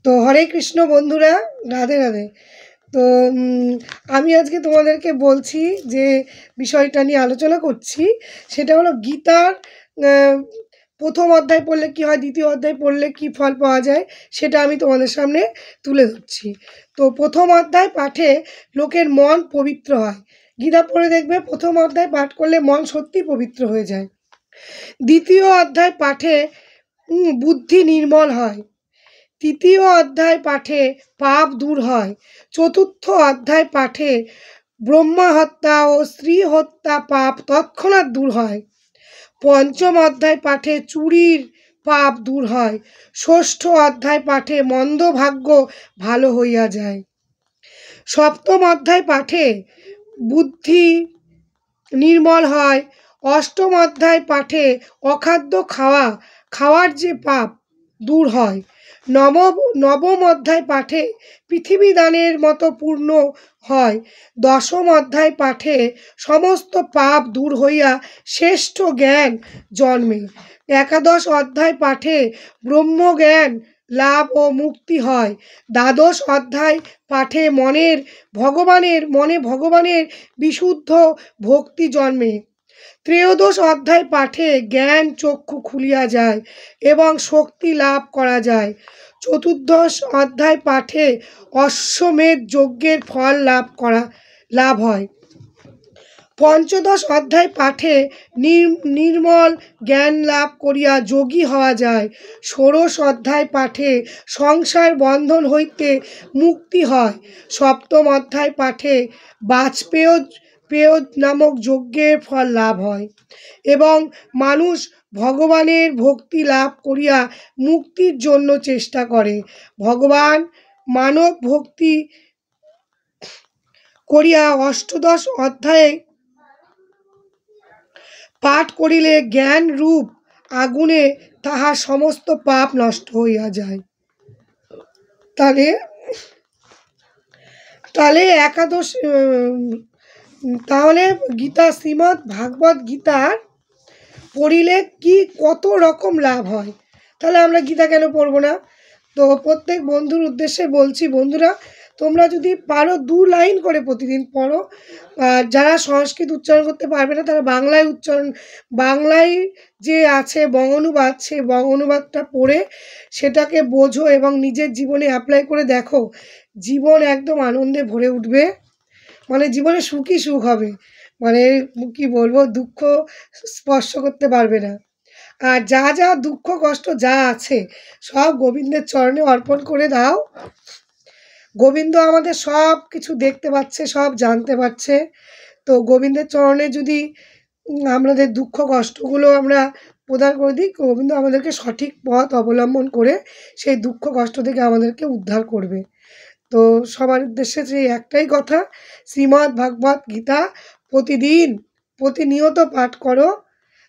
তো হরে কৃষ্ণ বন্ধুরা, রাধে রাধে। তো আমি আজকে তোমাদেরকে বলছি যে বিষয়টা নিয়ে আলোচনা করছি, সেটা হলো গীতার প্রথম অধ্যায় পড়লে কি হয়, দ্বিতীয় অধ্যায় পড়লে কি ফল পাওয়া যায়, সেটা আমি তোমাদের সামনে তুলে ধরছি। তো প্রথম অধ্যায় পাঠে লোকের মন পবিত্র হয়। গীতা পড়ে দেখবে প্রথম অধ্যায় পাঠ করলে মন সত্যি পবিত্র হয়ে যায়। দ্বিতীয় অধ্যায় পাঠে বুদ্ধি নির্মল হয়। তৃতীয় অধ্যায় পাঠে পাপ দূর হয়। চতুর্থ অধ্যায় পাঠে ব্রহ্মা হত্যা ও স্ত্রী হত্যা পাপ তৎক্ষণাৎ দূর হয়। পঞ্চম অধ্যায় পাঠে চুরির পাপ দূর হয়। ষষ্ঠ অধ্যায় পাঠে মন্দ ভাগ্য ভালো হইয়া যায়। সপ্তম অধ্যায় পাঠে বুদ্ধি নির্মল হয়। অষ্টম অধ্যায় পাঠে অখাদ্য খাওয়ার যে পাপ দূর হয়। নবম অধ্যায় পাঠে পৃথিবী দানের মতো পূর্ণ হয়। দশম অধ্যায় পাঠে সমস্ত পাপ দূর হইয়া শ্রেষ্ঠ জ্ঞান জন্মে। একাদশ অধ্যায় পাঠে ব্রহ্মজ্ঞান লাভ ও মুক্তি হয়। দ্বাদশ অধ্যায় পাঠে মনে ভগবানের বিশুদ্ধ ভক্তি জন্মে। ত্রয়োদশ অধ্যায় পাঠে জ্ঞান চক্ষু খুলিয়া যায় এবং শক্তি লাভ করা যায়। চতুর্দশ অধ্যায় পাঠে অশ্বমেধ যজ্ঞের ফল লাভ হয়। পঞ্চদশ অধ্যায় পাঠে নির্মল জ্ঞান লাভ করিয়া যোগী হওয়া যায়। ষোড়শ অধ্যায় পাঠে সংসার বন্ধন হইতে মুক্তি হয়। সপ্তম অধ্যায় পাঠে বাজপেয় নামক যজ্ঞের ফল লাভ হয় এবং মানুষ ভগবানের ভক্তি লাভ করিয়া মুক্তির জন্য চেষ্টা করে। ভগবান মানব ভক্তি করিয়া অষ্টাদশ অধ্যায়ে পাঠ করিলে জ্ঞান রূপ আগুনে তাহার সমস্ত পাপ নষ্ট হইয়া যায়। তাহলে গীতা শ্রীমদ্ ভাগবত গীতার পড়িলে কি কত রকম লাভ হয়, তাহলে আমরা গীতা কেন পড়বো না? তো প্রত্যেক বন্ধুর উদ্দেশ্যে বলছি, বন্ধুরা তোমরা যদি পারো 2 লাইন করে প্রতিদিন পড়ো। যারা সংস্কৃত উচ্চারণ করতে পারবে না তারা বাংলায় যে আছে বঙ্গানুবাদ, সেই বঙ্গানুবাদটা পড়ে সেটাকে বোঝো এবং নিজের জীবনে অ্যাপ্লাই করে দেখো। জীবন একদম আনন্দে ভরে উঠবে, মানে জীবনে সুখই সুখ হবে, মানে কি বলবো, দুঃখ স্পর্শ করতে পারবে না। আর যা দুঃখ কষ্ট যা আছে সব গোবিন্দের চরণে অর্পণ করে দাও। গোবিন্দ আমাদের সব কিছু দেখতে পাচ্ছে, সব জানতে পারছে। তো গোবিন্দের চরণে যদি আমাদের দুঃখ কষ্টগুলো আমরা প্রদান করে দিই, গোবিন্দ আমাদেরকে সঠিক পথ অবলম্বন করে সেই দুঃখ কষ্ট থেকে আমাদেরকে উদ্ধার করবে। তো সবার উদ্দেশ্যে সেই একটাই কথা, শ্রীমদ্ ভাগবত গীতা প্রতিনিয়ত পাঠ করো,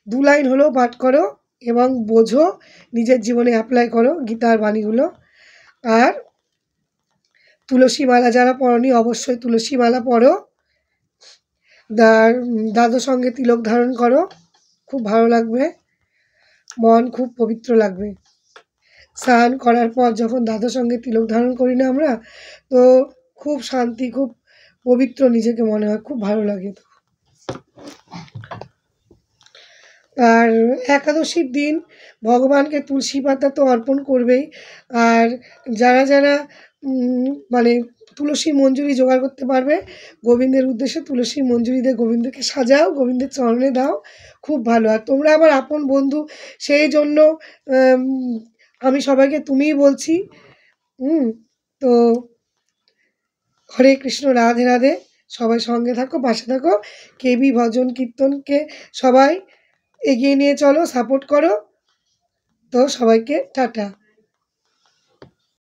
2 লাইন হলেও পাঠ করো এবং বোঝো, নিজের জীবনে অ্যাপ্লাই করো গীতার বাণীগুলো। আর তুলসী মালা যারা পড়নি অবশ্যই তুলসী মালা পড়ো। দাদুর সঙ্গে তিলক ধারণ করো, খুব ভালো লাগবে, মন খুব পবিত্র লাগবে। স্নান করার পর যখন দাদুর সঙ্গে তিলক ধারণ করি না আমরা, তো খুব শান্তি, খুব পবিত্র নিজেকে মনে হয়, খুব ভালো লাগে। আর একাদশীর দিন ভগবানকে তুলসী পাতা তো অর্পণ করবেই। আর যারা মানে তুলসী মঞ্জুরি জোগাড় করতে পারবে, গোবিন্দের উদ্দেশ্যে তুলসী মঞ্জুরি দিয়ে গোবিন্দকে সাজাও, গোবিন্দের চরণে দাও, খুব ভালো। আর তোমরা আমার আপন বন্ধু, সেই জন্য আমি সবাইকে তুমিই বলছি। তো হরে কৃষ্ণ, রাধে রাধে। সবাই সঙ্গে থাকো, পাশে থাকো। কেবি ভজন কীর্তনকে সবাই এগিয়ে নিয়ে চলো, সাপোর্ট করো। তো সবাইকে টাটা।